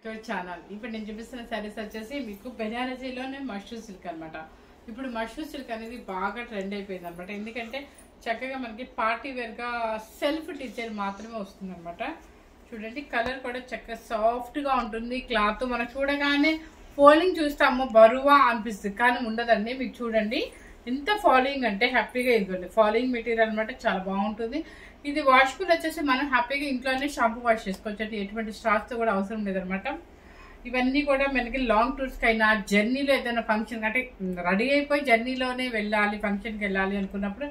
To channel. ఇప్పుడు నేను చూపిస్తున్న సారీస్ వచ్చేసి మీకు బెనారసీలోనే మష్రూమ్ సిల్క్ అనమాట. ఇప్పుడు మష్రూమ్ సిల్క్ అనేది బాగా ట్రెండ్ అయిపోయింది అనమాట. ఎందుకంటే చక్కగా మనకి పార్టీ వేర్గా సెల్ఫ్ డిజైన్ మాత్రమే వస్తుంది అనమాట. చూడండి, కలర్ కూడా చక్కగా సాఫ్ట్గా ఉంటుంది. క్లాత్ మనం చూడగానే ఫోల్డింగ్ చూస్తాము బరువా అనిపిస్తుంది, కానీ ఉండదండి. మీకు చూడండి ఎంత ఫాలోయింగ్ అంటే హ్యాపీగా ఇదిగోండి ఫాలోయింగ్ మెటీరియల్ అనమాట. చాలా బాగుంటుంది. ఇది వాష్ఫుల్ వచ్చేసి మనం హ్యాపీగా ఇంట్లోనే షాంపూ వాష్ చేసుకోవచ్చు అంటే ఎటువంటి స్టార్చ్తో కూడా అవసరం లేదనమాట. ఇవన్నీ కూడా మనకి లాంగ్ టూర్స్కి అయినా జర్నీలో ఏదైనా ఫంక్షన్ అంటే రెడీ అయిపోయి జర్నీలోనే వెళ్ళాలి ఫంక్షన్కి వెళ్ళాలి అనుకున్నప్పుడు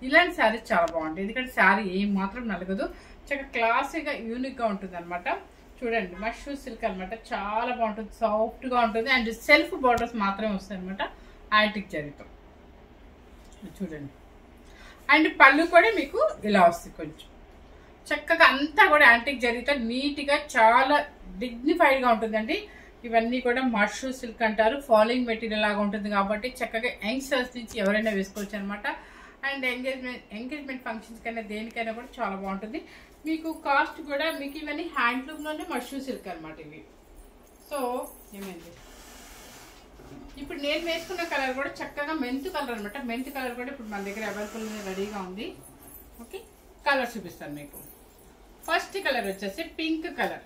ఇలాంటి శారీస్ చాలా బాగుంటాయి. ఎందుకంటే శారీ ఏం మాత్రం నలగదు, చక్కగా క్లాసీగా యూనిక్గా ఉంటుంది అనమాట. చూడండి, మష్రూమ్ సిల్క్ అనమాట. చాలా బాగుంటుంది, సాఫ్ట్గా ఉంటుంది అండ్ సెల్ఫ్ బార్డర్స్ మాత్రమే వస్తాయి అనమాట యాంటిక్ జరీతో. చూడండి, అండ్ పళ్ళు కూడా మీకు ఇలా వస్తుంది. కొంచెం చక్కగా అంతా కూడా యాంటిక్ జరీతో నీట్గా చాలా డిగ్నిఫైడ్గా ఉంటుందండి. ఇవన్నీ కూడా మష్రూమ్ సిల్క్ అంటారు. ఫాలోయింగ్ మెటీరియల్ లాగా ఉంటుంది కాబట్టి చక్కగా యంగ్స్టర్స్ నుంచి ఎవరైనా వేసుకోవచ్చు అనమాట. అండ్ ఎంగేజ్మెంట్ ఫంక్షన్స్ కైనా దేనికైనా కూడా చాలా బాగుంటుంది. మీకు కాస్ట్ కూడా మీకు ఇవన్నీ హ్యాండ్లూమ్లోనే మష్రూమ్ సిల్క్ అనమాట ఇవి. సో ఏమైంది, ఇప్పుడు నేను వేసుకున్న కలర్ కూడా చక్కగా మెంతు కలర్ అనమాట. మెంతు కలర్ కూడా ఇప్పుడు మన దగ్గర అవైలబుల్ రెడీగా ఉంది. ఓకే, కలర్ చూపిస్తాను మీకు. ఫస్ట్ కలర్ వచ్చేసి పింక్ కలర్.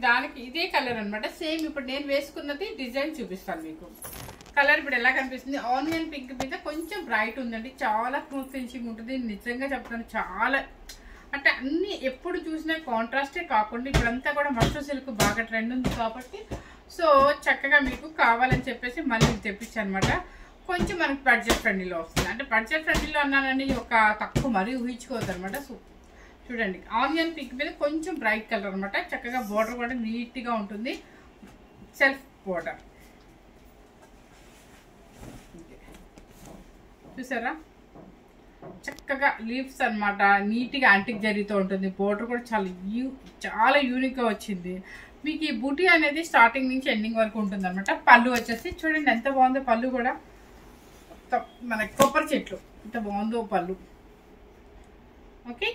దానికి ఇదే కలర్ అనమాట. సేమ్ ఇప్పుడు నేను వేసుకున్నది డిజైన్ చూపిస్తాను మీకు. కలర్ ఇప్పుడు ఎలా కనిపిస్తుంది, ఆనియన్ పింక్ మీద కొంచెం బ్రైట్ ఉందండి. చాలా స్మూత్ ఫినిషింగ్ ఉంటుంది. నిజంగా చెప్తాను, చాలా అంటే అన్ని ఎప్పుడు చూసినా కాంట్రాస్టే కాకుండా ఇప్పుడంతా కూడా మష్రూమ్ సిల్క్ బాగా ట్రెండ్ ఉంది కాబట్టి సో చక్కగా మీకు కావాలని చెప్పేసి మళ్ళీ తెప్పించాను అనమాట. కొంచెం మనకి బడ్జెట్ ఫ్రెండ్లీలో వస్తుంది. అంటే బడ్జెట్ ఫ్రెండ్లీలో అన్నానని ఒక తక్కువ మరీ ఊహించుకోవద్దు అనమాట. సో చూడండి, ఆనియన్ పింక్ మీద కొంచెం బ్రైట్ కలర్ అనమాట. చక్కగా బోర్డర్ కూడా నీట్గా ఉంటుంది, సెల్ఫ్ బోర్డర్. చూసారా, చక్కగా లీవ్స్ అనమాట. నీట్గా యాంటిక్ జరీతో ఉంటుంది. బోర్డర్ కూడా చాలా యూనిక్గా వచ్చింది. మీకు ఈ బూటీ అనేది స్టార్టింగ్ నుంచి ఎండింగ్ వరకు ఉంటుంది అనమాట. పళ్ళు వచ్చేసి చూడండి ఎంత బాగుందో. పళ్ళు కూడా మన కొబ్బరి చెట్లు ఎంత బాగుందో పళ్ళు. ఓకే,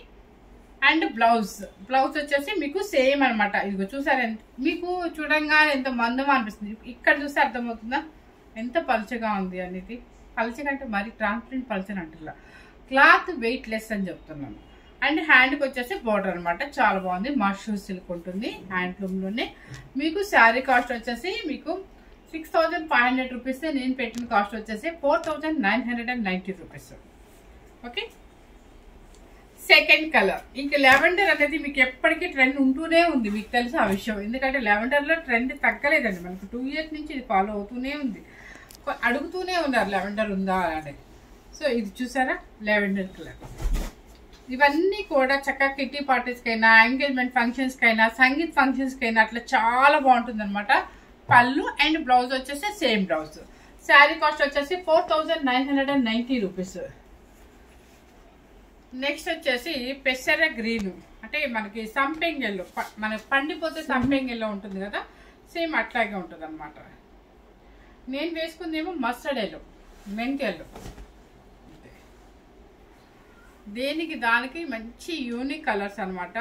అండ్ బ్లౌజ్ వచ్చేసి మీకు సేమ్ అనమాట. ఇదిగో చూసారా, మీకు చూడంగానే ఎంత మందమా అనిపిస్తుంది. ఇక్కడ చూస్తే అర్థమవుతుందా ఎంత పలుచగా ఉంది అనేది. పలుచగా అంటే మరి ట్రాన్స్పరెంట్ పలుచని అంటున్నా, క్లాత్ వెయిట్ లెస్ అని చెప్తున్నాను. అండ్ హ్యాండ్కి వచ్చేసి బోర్డర్ అనమాట. చాలా బాగుంది. మష్రూమ్ సిల్క్ ఉంటుంది హ్యాండ్లూమ్లోనే. మీకు శారీ కాస్ట్ వచ్చేసి మీకు 6500 రూపీస్. నేను పెట్టిన కాస్ట్ వచ్చేసి 4990 రూపీస్. ఓకే, సెకండ్ కలర్ ఇంక లెవెండర్ అనేది మీకు ఎప్పటికీ ట్రెండ్ ఉంటూనే ఉంది. మీకు తెలుసు ఆ విషయం. ఎందుకంటే లెవెండర్లో ట్రెండ్ తగ్గలేదండి. మనకు 2 ఇయర్స్ నుంచి ఇది ఫాలో అవుతూనే ఉంది. అడుగుతూనే ఉన్నారు లెవెండర్ ఉందా అని. సో ఇది చూసారా, లెవెండర్ కలర్. ఇవన్నీ కూడా చక్కగా కిట్టి పార్టీస్కైనా ఎంగేజ్మెంట్ ఫంక్షన్స్కైనా సంగీత్ ఫంక్షన్స్కైనా అట్లా చాలా బాగుంటుంది అనమాట. పళ్ళు అండ్ బ్లౌజ్ వచ్చేసి సేమ్ బ్లౌజ్. శారీ కాస్ట్ వచ్చేసి 4990 రూపీస్. నెక్స్ట్ వచ్చేసి పెసర గ్రీన్, అంటే మనకి సంపెంగ్ ఎల్లో, మనకి పండిపోతే సంపెంగ్ ఎల్లో ఉంటుంది కదా, సేమ్ అట్లాగే ఉంటుంది అనమాట. నేను వేసుకుందేమో మస్టర్డ్ ఎల్లో, మెంట్ ఎల్లో. దానికి మంచి యూనిక్ కలర్స్ అనమాట.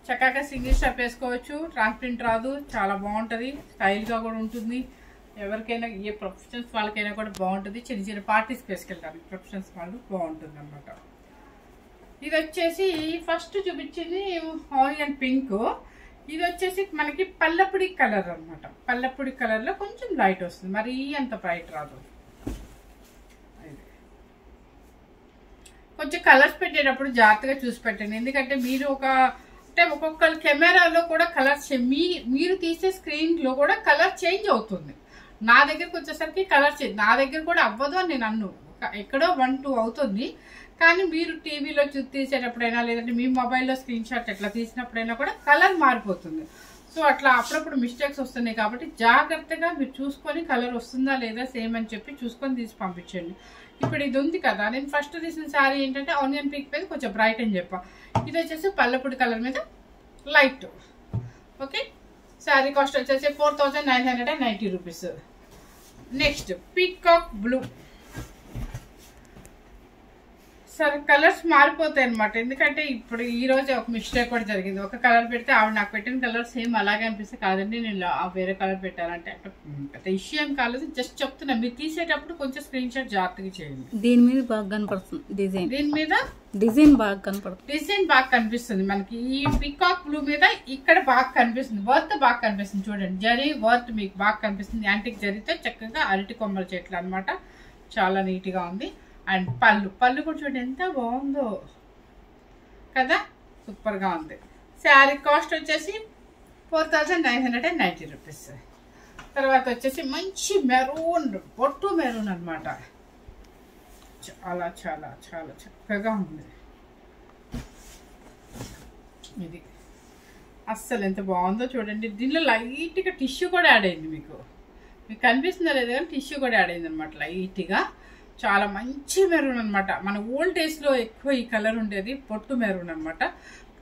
చక్కగా సింగిల్ స్టెప్ వేసుకోవచ్చు, ట్రాన్స్పరెంట్ రాదు, చాలా బాగుంటుంది. స్టైల్గా కూడా ఉంటుంది. ఎవరికైనా ఏ ప్రొఫెషనల్స్ వాళ్ళకైనా కూడా బాగుంటుంది. చిన్న చిన్న పార్టీస్కి వేసుకెళ్తారు ప్రొఫెషనల్స్ వాళ్ళు, బాగుంటుంది అనమాట. ఇది వచ్చేసి ఫస్ట్ చూపించింది ఆనియన్ పింక్. ఇది వచ్చేసి మనకి పల్లపుడి కలర్ అనమాట. పల్లపుడి కలర్లో కొంచెం లైట్ వస్తుంది, మరీ అంత బ్రైట్ రాదు. కొంచెం కలర్స్ పెట్టేటప్పుడు జాగ్రత్తగా చూసి పెట్టండి. ఎందుకంటే మీరు ఒక్కొక్కరు కెమెరాలో కూడా కలర్స్ మీరు తీసే స్క్రీన్లో కూడా కలర్ చేంజ్ అవుతుంది. నా దగ్గరకు వచ్చేసరికి కలర్ చేంజ్ నా దగ్గర కూడా అవ్వదు అని నేను అన్ను. ఎక్కడో 1-2 అవుతుంది. కానీ మీరు టీవీలో తీసేటప్పుడైనా లేదంటే మీ మొబైల్లో స్క్రీన్ షాట్ ఎట్లా తీసినప్పుడైనా కూడా కలర్ మారిపోతుంది. సో అట్లా అప్పుడప్పుడు మిస్టేక్స్ వస్తున్నాయి కాబట్టి జాగ్రత్తగా మీరు చూసుకొని కలర్ వస్తుందా లేదా సేమ్ అని చెప్పి చూసుకొని తీసి పంపించండి. ఇప్పుడు ఇది ఉంది కదా, నేను ఫస్ట్ తీసిన శారీ ఏంటంటే ఆనియన్ పింక్ మీద కొంచెం బ్రైట్ అని చెప్పా. ఇది వచ్చేసి పల్లపుడి కలర్ మీద లైట్. ఓకే, శారీ కాస్ట్ వచ్చేసి 4990 రూపీస్. Next peacock blue. సరే కలర్స్ మారిపోతాయి అనమాట. ఎందుకంటే ఇప్పుడు ఈ రోజు ఒక మిస్టేక్ కూడా జరిగింది. ఒక కలర్ పెడితే ఆవిడ నాకు పెట్టిన కలర్ సేమ్ అలాగే అనిపిస్తే కాదండి నేను వేరే కలర్ పెట్టానంటే అంటే ఇష్యూ ఏం కాలేదు, జస్ట్ చెప్తున్నా. మీరు తీసేటప్పుడు కొంచెం స్క్రీన్ షాట్ జాగ్రత్తగా చేయండి. దీని మీద బాగా కనపడుతుంది డిజైన్, దీని మీద డిజైన్ బాగా కనపడుతుంది, డిజైన్ బాగా కనిపిస్తుంది మనకి. ఈ పికాక్ బ్లూ మీద ఇక్కడ బాగా కనిపిస్తుంది, వర్త్ బాగా కనిపిస్తుంది. చూడండి జరీ వర్త్ మీకు బాగా కనిపిస్తుంది. యాంటిక్ జరీతో చక్కగా అరటి కొమ్మల చెట్లు అనమాట. చాలా నీట్గా ఉంది. అండ్ పళ్ళు కూడా చూడండి ఎంత బాగుందో కదా, సూపర్గా ఉంది. శారీ కాస్ట్ వచ్చేసి 4990 రూపీస్. తర్వాత వచ్చేసి మంచి మెరూన్, బొట్టు మెరూన్ అనమాట. చాలా చాలా చాలా చక్కగా ఉంది ఇది. అస్సలు ఎంత బాగుందో చూడండి. దీనిలో లైట్గా టిష్యూ కూడా యాడ్ అయింది. మీకు కనిపిస్తుందా లేదా కానీ టిష్యూ కూడా యాడ్ అయింది అనమాట లైట్గా. చాలా మంచి మెరూన్ అనమాట. మన ఓల్డ్ డేస్లో ఎక్కువ ఈ కలర్ ఉండేది, పొట్టు మెరూన్ అనమాట.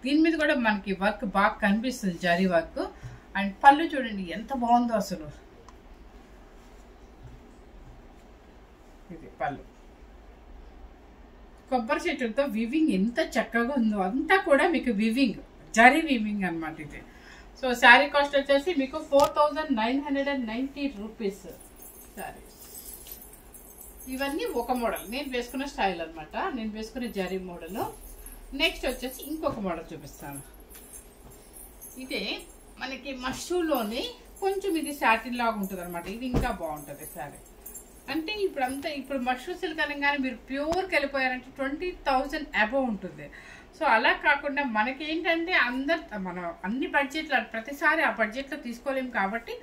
దీని మీద కూడా మనకి వర్క్ బాగా కనిపిస్తుంది, జరీ వర్క్. అండ్ పళ్ళు చూడండి ఎంత బాగుందో అసలు. ఇది పళ్ళు, కొబ్బరి చెట్టుతో వివింగ్ ఎంత చక్కగా ఉందో, అంతా కూడా మీకు వివింగ్, జరీ వివింగ్ అనమాట ఇది. సో శారీ కాస్ట్ వచ్చేసి మీకు 4990 రూపీస్ శారీ. ఇవన్నీ ఒక మోడల్, నేను వేసుకున్న స్టైల్ అనమాట, నేను వేసుకునే జరీ మోడల్. నెక్స్ట్ వచ్చేసి ఇంకొక మోడల్ చూపిస్తాను. ఇదే మనకి మష్రూలోనే కొంచెం ఇది సాటిన్ లాగా ఉంటుంది అనమాట. ఇది ఇంకా బాగుంటుంది శారీ. అంటే ఇప్పుడు మష్రూమ్ సిల్క్ అనగానే మీరు ప్యూర్కి వెళ్ళిపోయారంటే 20,000 అబవ్ ఉంటుంది. సో అలా కాకుండా మనకి ఏంటంటే మనం అన్ని బడ్జెట్లో ప్రతిసారి ఆ బడ్జెట్లో తీసుకోలేము కాబట్టి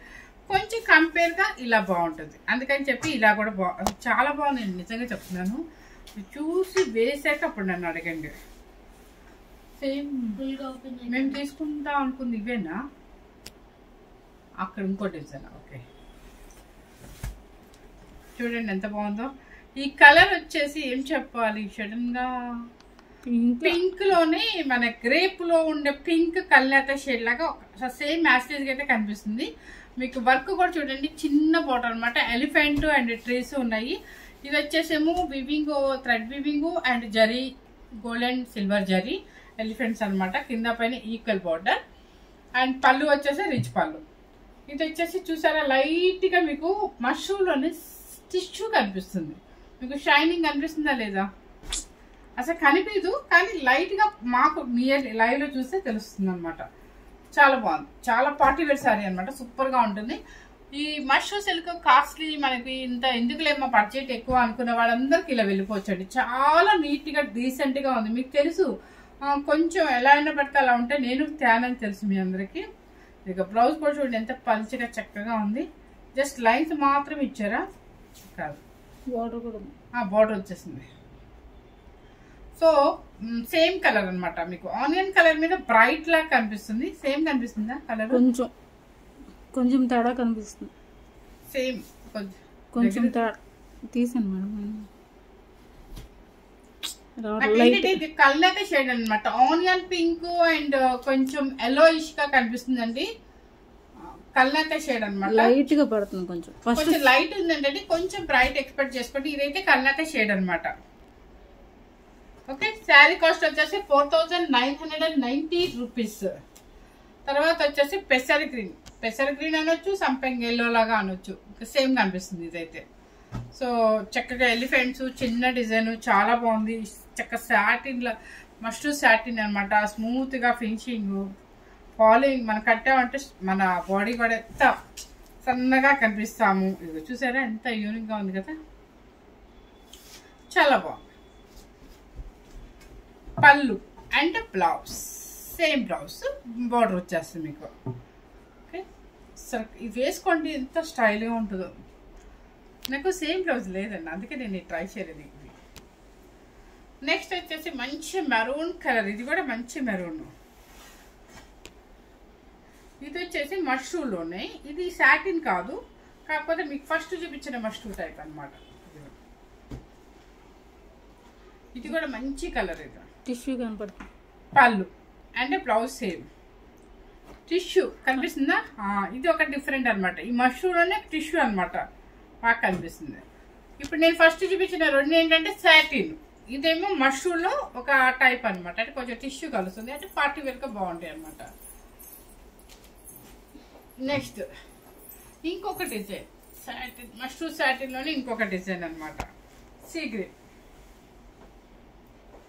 కొంచెం కంపేర్గా ఇలా బాగుంటుంది. అందుకని చెప్పి ఇలా కూడా చాలా బాగుంది. నేను నిజంగా చెప్తున్నాను, చూసి వేసాక అప్పుడు నన్ను అడగండి. సేమ్ మేము తీసుకుంటాం అనుకుంది ఇవేనా, అక్కడ ఇంకో డిజైన్. ఓకే చూడండి ఎంత బాగుందో. ఈ కలర్ వచ్చేసి ఏం చెప్పాలి, సడన్ గా పింక్ లోనే మన గ్రేప్ లో ఉండే పింక్ కల్నేత షేడ్ లాగా సేమ్ మ్యాస్టేజ్ అయితే కనిపిస్తుంది. మీకు వర్క్ కూడా చూడండి చిన్న బోర్డర్ అనమాట. ఎలిఫెంట్ అండ్ ట్రీస్ ఉన్నాయి. ఇది వచ్చేసేమో weaving, thread weaving and zari, gold and silver zari elephants అనమాట. కింద పైన ఈక్వల్ బోర్డర్. అండ్ పళ్ళు వచ్చేసి రిచ్ పళ్ళు. ఇది వచ్చేసి చూసారా లైట్ గా మీకు మష్రూమ్లోనే టిష్యూ కనిపిస్తుంది. మీకు షైనింగ్ కనిపిస్తుందా లేదా, అసలు కనిపించదు కానీ లైట్ గా మాకు నియర్ లైవ్ లో చూస్తే తెలుస్తుంది అనమాట. చాలా బాగుంది, చాలా పార్టీ వేర్ శారీ అనమాట. సూపర్ గా ఉంటుంది. ఈ మష్రూమ్ సిల్క్ కాస్ట్లీ, మనకి ఇంత ఎందుకులేమో బడ్జెట్ ఎక్కువ అనుకున్న వాళ్ళందరికీ ఇలా వెళ్ళిపోవచ్చు అండి. చాలా నీట్ గా డీసెంట్ గా ఉంది. మీకు తెలుసు కొంచెం ఎలా అయినా పడితే అలా ఉంటే నేను తేనని తెలుసు మీ అందరికి. ఇక బ్లౌజ్ కూడా చూడండి ఎంత పల్చగా చక్కగా ఉంది. జస్ట్ లైన్స్ మాత్రం ఇచ్చారా, కాదు బార్డర్ కూడా బార్డర్ వచ్చేసింది. సో సేమ్ కలర్ అనమాట. మీకు ఆనియన్ కలర్ మీద బ్రైట్ లాగా కనిపిస్తుంది. సేమ్ కనిపిస్తుందా కలర్, కొంచెం తేడా కనిపిస్తుంది. సేమ్ కొంచెం తేడా తీసాను మేడం. ఇది కల్నేత షేడ్ అనమాట. ఆనియన్ పింక్ అండ్ కొంచెం ఎల్లోయిష్ గా కనిపిస్తుందండి. కల్నేత షేడ్ అనమాట. లైట్ గా పడుతుంది, కొంచెం లైట్ ఉందండి. కొంచెం బ్రైట్ ఎక్స్పెక్ట్ చేసుకోండి. ఇదైతే కల్నేత షేడ్ అనమాట. ఓకే శారీ కాస్ట్ వచ్చేసి 4990 రూపీస్. తర్వాత వచ్చేసి పెసర్ గ్రీన్ అనొచ్చు, సంపెంగ్ ఎల్లో లాగా అనొచ్చు, సేమ్ కనిపిస్తుంది ఇదైతే. సో చక్కగా ఎలిఫెంట్స్, చిన్న డిజైన్ చాలా బాగుంది. చక్కగా సాటిన్ మష్రూమ్ సాటిన్ అనమాట. స్మూత్ గా ఫినిషింగ్, ఫాలోయింగ్ మనం కట్టామంటే మన బాడీ కూడా ఎంత సన్నగా కనిపిస్తాము. ఇది చూసారా ఎంత యూనిక్ గా ఉంది కదా, చాలా బాగుంది. పళ్ళు and blouse same blouse, border వచ్చేస్తుంది మీకు. ఓకే సరే ఇది వేసుకోండి ఎంత స్టైల్గా ఉంటుందో. నాకు సేమ్ బ్లౌజ్ లేదండి, అందుకే నేను ట్రై చేయలేదు. ఇది నెక్స్ట్ వచ్చేసి మంచి మెరూన్ కలర్. ఇది కూడా మంచి మెరూన్. ఇది వచ్చేసి మష్రూమ్లోనే, ఇది సాటిన్ కాదు, కాకపోతే మీకు ఫస్ట్ చూపించిన మష్రూమ్ టైప్ అనమాట. ఇది కూడా మంచి కలర్. ఇది టిష్యూ కనపడుతుంది. పళ్ళు అండ్ బ్లౌజ్ సేమ్ టిష్యూ కనిపిస్తుందా. ఇది ఒక డిఫరెంట్ అనమాట. ఈ మష్రూమ్లోనే టిష్యూ అనమాట బాగా కనిపిస్తుంది. ఇప్పుడు నేను ఫస్ట్ చూపించిన రెండు ఏంటంటే సాటిన్, ఇదేమో మష్రూమ్లో ఒక టైప్ అనమాట, అంటే కొంచెం టిష్యూ కలుస్తుంది, అంటే పార్టీ వేర్గా బాగుంటాయి అనమాట. నెక్స్ట్ ఇంకొక డిజైన్ సాటిన్, మష్రూమ్ సాటిన్లోనే ఇంకొక డిజైన్ అనమాట, సీ గ్రీన్.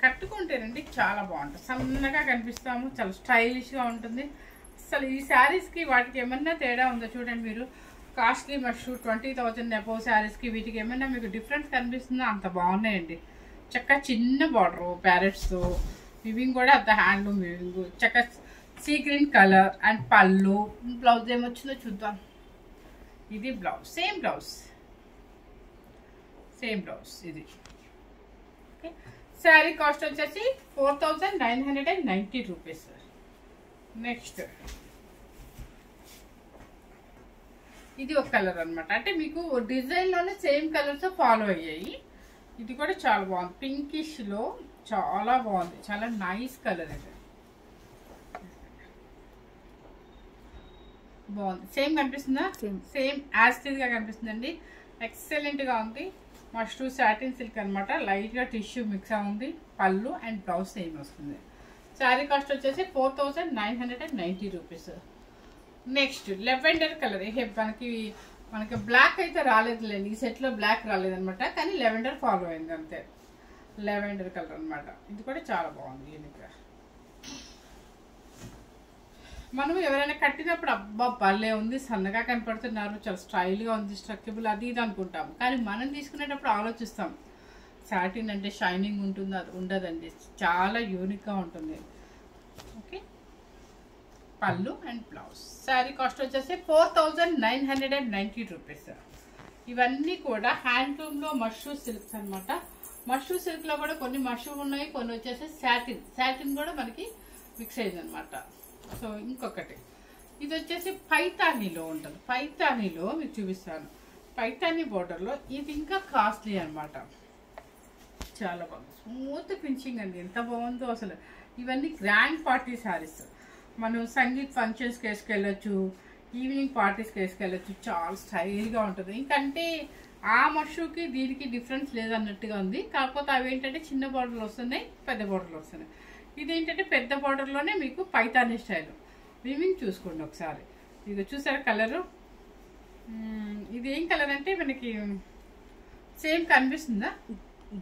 కట్టుకుంటేనండి చాలా బాగుంటుంది, సన్నగా కనిపిస్తాము, చాలా స్టైలిష్గా ఉంటుంది. అసలు ఈ శారీస్కి వాటికి ఏమన్నా తేడా ఉందో చూడండి మీరు. కాస్ట్లీ మష్రూమ్ 20,000 అబోవ్ శారీస్కి వీటికి ఏమన్నా మీకు డిఫరెన్స్ కనిపిస్తుందో అంత బాగున్నాయండి. చక్కగా చిన్న బార్డరు ప్యారెట్స్తో, వివింగ్ కూడా అంత హ్యాండ్లూమ్ వివింగ్, చక్కగా సీ గ్రీన్ కలర్ అండ్ పళ్ళు. బ్లౌజ్ ఏమొచ్చిందో చూద్దాం. ఇది బ్లౌజ్, సేమ్ బ్లౌజ్ ఇది. ఓకే, శారీ కాస్ట్ వచ్చేసి 4,990 రూపీస్. నెక్స్ట్ ఇది ఒక కలర్ అనమాట, అంటే మీకు డిజైన్లోనే సేమ్ కలర్స్ ఫాలో అయ్యాయి. ఇది కూడా చాలా బాగుంది, పింకిష్లో చాలా బాగుంది, చాలా నైస్ కలర్. ఇది బాగుంది, సేమ్ కనిపిస్తుందా? సేమ్ యాస్టిల్గా కనిపిస్తుందండి, ఎక్సలెంట్గా ఉంది. మష్రూమ్ సాటిన్ సిల్క్ అనమాట, లైట్గా టిష్యూ మిక్స్ ఉంది. పళ్ళు అండ్ బ్లౌజ్ సేమ్ వస్తుంది. శారీ కాస్ట్ వచ్చేసి 4,990 రూపీస్. Next lavender colour. మనకి బ్లాక్ అయితే రాలేదులేండి, ఈ సెట్లో బ్లాక్ రాలేదనమాట, కానీ లెవెండర్ ఫాలో అయింది అంతే. లెవెండర్ కలర్ అనమాట, ఇది కూడా చాలా బాగుంది. యూనిక్గా మనం ఎవరైనా కట్టినప్పుడు అబ్బా భలే ఉంది, సన్నగా కనపడుతున్నారు, చాలా స్టైల్గా ఉంది, స్ట్రక్చబుల్ అది ఇది అనుకుంటాం. కానీ మనం తీసుకునేటప్పుడు ఆలోచిస్తాం, సాటిన్ అంటే షైనింగ్ ఉంటుంది, అది ఉండదండి, చాలా యూనిక్గా ఉంటుంది. ఓకే, పళ్ళు అండ్ బ్లౌజ్. శారీ కాస్ట్ వచ్చేసి 4,990 రూపీస్. ఇవన్నీ కూడా హ్యాండ్లూమ్లో మష్రూమ్ సిల్క్స్ అనమాట. మష్రూమ్ సిల్క్లో కూడా కొన్ని మష్రూమ్ ఉన్నాయి, కొన్ని వచ్చేసి సాటిన్ కూడా మనకి మిక్స్ అయింది అనమాట. సో ఇంకొకటి ఇది వచ్చేసి పైతానీలో ఉంటుంది, పైతానీలో మీకు చూపిస్తాను. పైతానీ బోర్డర్లో ఇది ఇంకా కాస్ట్లీ అనమాట, చాలా బాగుంది, స్మూత్ ఫినిషింగ్ అండి, ఎంత బాగుందో అసలు. ఇవన్నీ గ్రాండ్ పార్టీ శారీస్, మనం సంగీత్ ఫంక్షన్స్కి వేసుకెళ్ళచ్చు, ఈవినింగ్ పార్టీస్కి వేసుకెళ్ళచ్చు, చాలా స్టైల్గా ఉంటుంది. ఇంకంటే ఆ మష్రూమ్కి దీనికి డిఫరెన్స్ లేదన్నట్టుగా ఉంది, కాకపోతే అవి ఏంటంటే చిన్న బార్డర్లు వస్తున్నాయి, పెద్ద బార్డర్లు వస్తున్నాయి. ఇదేంటంటే పెద్ద బార్డర్లోనే మీకు పైతానీ స్టైల్. వివింగ్ చూసుకోండి ఒకసారి, ఇది చూసారా కలరు. ఇది ఏం కలర్ అంటే మనకి సేమ్ కనిపిస్తుందా,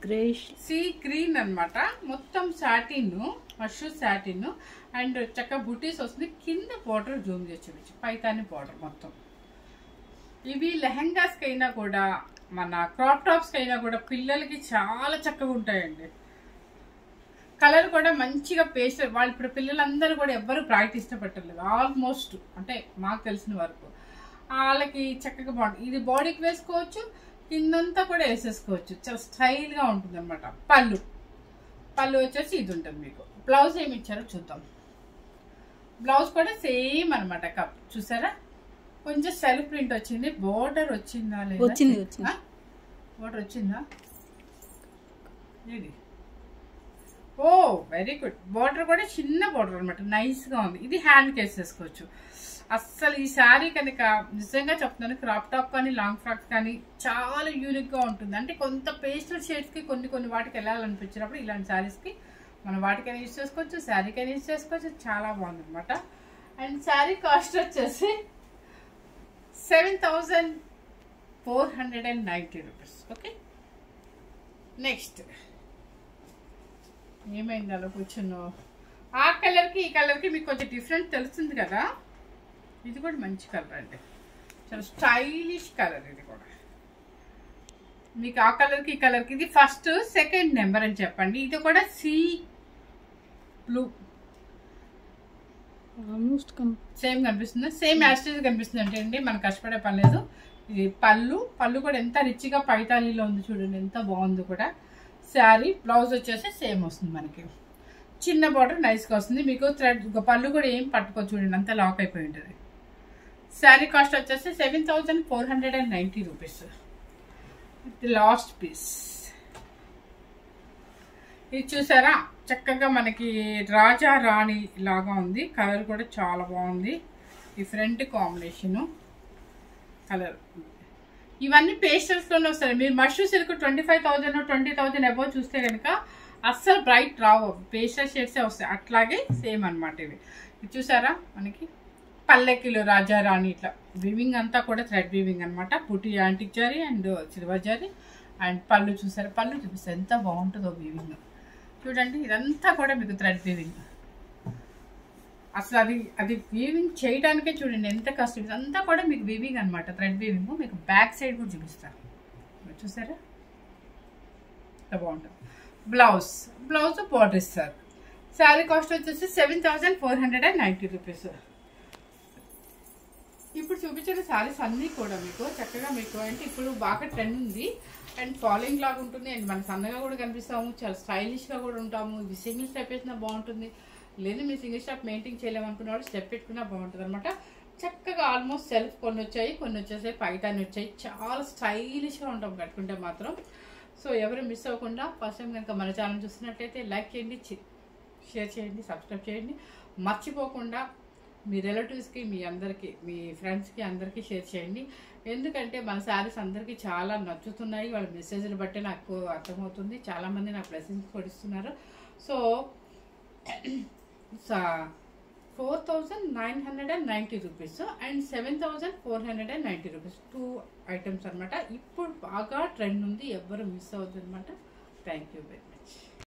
గ్రేష్ సీ గ్రీన్ అనమాట. మొత్తం సాటిన్, మష్రూమ్ సాటిన్ అండ్ చక్కగా బుటీస్ వస్తుంది. కింద బార్డర్ జూమ్ చేసి పైతాని బార్డర్ మొత్తం. ఇవి లెహంగాస్కి అయినా కూడా, మన క్రాప్ టాప్స్కి అయినా కూడా పిల్లలకి చాలా చక్కగా ఉంటాయండి. కలర్ కూడా మంచిగా పేస్ట్, వాళ్ళు ఇప్పుడు పిల్లలందరూ కూడా ఎవ్వరు బ్రైట్ ఇష్టపట్టలేదు ఆల్మోస్ట్, అంటే మాకు తెలిసిన వరకు. వాళ్ళకి చక్కగా బాగుంటుంది. ఇది బాడీకి వేసుకోవచ్చు, కిందంతా కూడా వేసేసుకోవచ్చు, చాలా స్టైల్గా ఉంటుంది అనమాట. పళ్ళు వచ్చేసి ఇది ఉంటుంది మీకు. బ్లౌజ్ ఏమి ఇచ్చారో చూద్దాం. బ్లౌజ్ కూడా సేమ్ అనమాట, కప్ చూసారా, కొంచెం సెల్ఫ్ ప్రింట్ వచ్చింది. బోర్డర్ వచ్చిందా లేదా? బోర్డర్ వచ్చిందా? ఇది ఓ వెరీ గుడ్. బోర్డర్ కూడా చిన్న బోర్డర్ అనమాట, నైస్గా ఉంది. ఇది హ్యాండ్కి వేసేసుకోవచ్చు. అస్సలు ఈ శారీ కనుక నిజంగా చెప్తున్నాను, క్రాప్ టాప్ కానీ లాంగ్ ఫ్రాక్స్ కానీ చాలా యూనిక్గా ఉంటుంది. అంటే కొంత పేస్టల్ షేడ్స్కి కొన్ని వాటికి వెళ్ళాలనిపించినప్పుడు ఇలాంటి శారీస్కి మనం వాటికైనా యూజ్ చేసుకోవచ్చు, శారీకైనా యూజ్ చేసుకోవచ్చు, చాలా బాగుంది అనమాట. అండ్ శారీ కాస్ట్ వచ్చేసి 7,490 రూపీస్. ఓకే, నెక్స్ట్ ఏమైంది అలా కూర్చున్నావు? ఆ కలర్కి ఈ కలర్కి మీకు కొంచెం డిఫరెంట్ తెలుస్తుంది కదా. ఇది కూడా మంచి కలర్ అండి, చాలా స్టైలిష్ కలర్. ఇది కూడా మీకు ఆ కలర్కి ఈ కలర్కి, ఇది ఫస్ట్ సెకండ్ నెంబర్ అని చెప్పండి. ఇది కూడా సీ బ్లూ, ఆల్మోస్ట్ సేమ్ కనిపిస్తుంది, సేమ్ యాస్టేజ్ కనిపిస్తుంది అంటే అండి, మనకు కష్టపడే పని లేదు. ఇది పళ్ళు కూడా ఎంత రిచ్గా పైతానీలో ఉంది చూడండి, ఎంత బాగుంది కూడా. శారీ బ్లౌజ్ వచ్చేసి సేమ్ వస్తుంది మనకి, చిన్న బార్డర్ నైస్గా వస్తుంది. మీకు థ్రెడ్ పళ్ళు కూడా ఏం పట్టుకో చూడండి, అంతా లాక్ అయిపోయి ఉంటుంది. శారీ కాస్ట్ వచ్చేసి 7,490 రూపీస్. లాస్ట్ పీస్ ఇది చూసారా, చక్కగా మనకి రాజా రాణి లాగా ఉంది. కలర్ కూడా చాలా బాగుంది, డిఫరెంట్ కాంబినేషను కలర్. ఇవన్నీ పేస్టల్స్లోనే వస్తాయి. మీరు మష్రూమ్ సిల్క్ 25,000 20,000 అబౌవ్ చూస్తే కనుక అస్సలు బ్రైట్ రావు, పేస్టల్ షేడ్సే వస్తాయి. అట్లాగే సేమ్ అనమాట ఇవి. చూసారా మనకి పల్లెకిలో రాజారాణి ఇట్లా వీవింగ్ అంతా కూడా థ్రెడ్ వీవింగ్ అనమాట. పుట్టి antique zari and silver zari. And పళ్ళు చూసారా, పళ్ళు చూపిస్తారు ఎంత బాగుంటుందో వీవింగ్. చూడండి ఇదంతా కూడా మీకు థ్రెడ్ వీవింగ్. అసలు అది వీవింగ్ చేయడానికే చూడండి ఎంత కష్టం. ఇదంతా కూడా మీకు వీవింగ్ అనమాట, థ్రెడ్ వీవింగ్. మీకు బ్యాక్ సైడ్ కూడా చూపిస్తారు. చూసారా ఎంత బాగుంటుంది. బ్లౌజ్ బార్డర్ ఇస్తారు. శారీ కాస్ట్ వచ్చేసి 7,490 రూపీస్. ఇప్పుడు చూపించిన శారీస్ అన్నీ కూడా మీకు చక్కగా మీకు అంటే ఇప్పుడు బాగా ట్రెండ్ ఉంది అండ్ ఫాలోయింగ్ లాగా ఉంటుంది. అండ్ మన సన్నగా కూడా కనిపిస్తాము, చాలా స్టైలిష్గా కూడా ఉంటాము. ఇది సింగిల్ స్టెప్ వేసినా బాగుంటుంది, లేదు మీరు సింగిల్ స్టెప్ మెయింటైన్ చేయలేమనుకున్న వాళ్ళు స్టెప్ పెట్టుకున్నా బాగుంటుంది అనమాట. చక్కగా ఆల్మోస్ట్ సెల్ఫ్ కొన్ని వచ్చాయి, కొన్ని వచ్చేసాయి పైతాన్ని వచ్చాయి. చాలా స్టైలిష్గా ఉంటాం కట్టుకుంటే మాత్రం. సో ఎవరు మిస్ అవ్వకుండా ఫస్ట్ టైం కనుక మన ఛానల్ చూస్తున్నట్లయితే లైక్ చేయండి, షేర్ చేయండి, సబ్స్క్రైబ్ చేయండి. మర్చిపోకుండా మీ రిలేటివ్స్కి, మీ అందరికీ, మీ ఫ్రెండ్స్కి అందరికీ షేర్ చేయండి. ఎందుకంటే మన శారీస్ అందరికీ చాలా నచ్చుతున్నాయి. వాళ్ళ మెసేజ్లు బట్టి నాకు అర్థమవుతుంది. చాలామంది నాకు బ్లెస్సింగ్స్ కూడా ఇస్తున్నారు. So 4,990 rupees and 7,490 rupees 2 items అనమాట. ఇప్పుడు బాగా ట్రెండ్ ఉంది, ఎవ్వరు మిస్ అవ్వద్దు అనమాట. Thank you very much.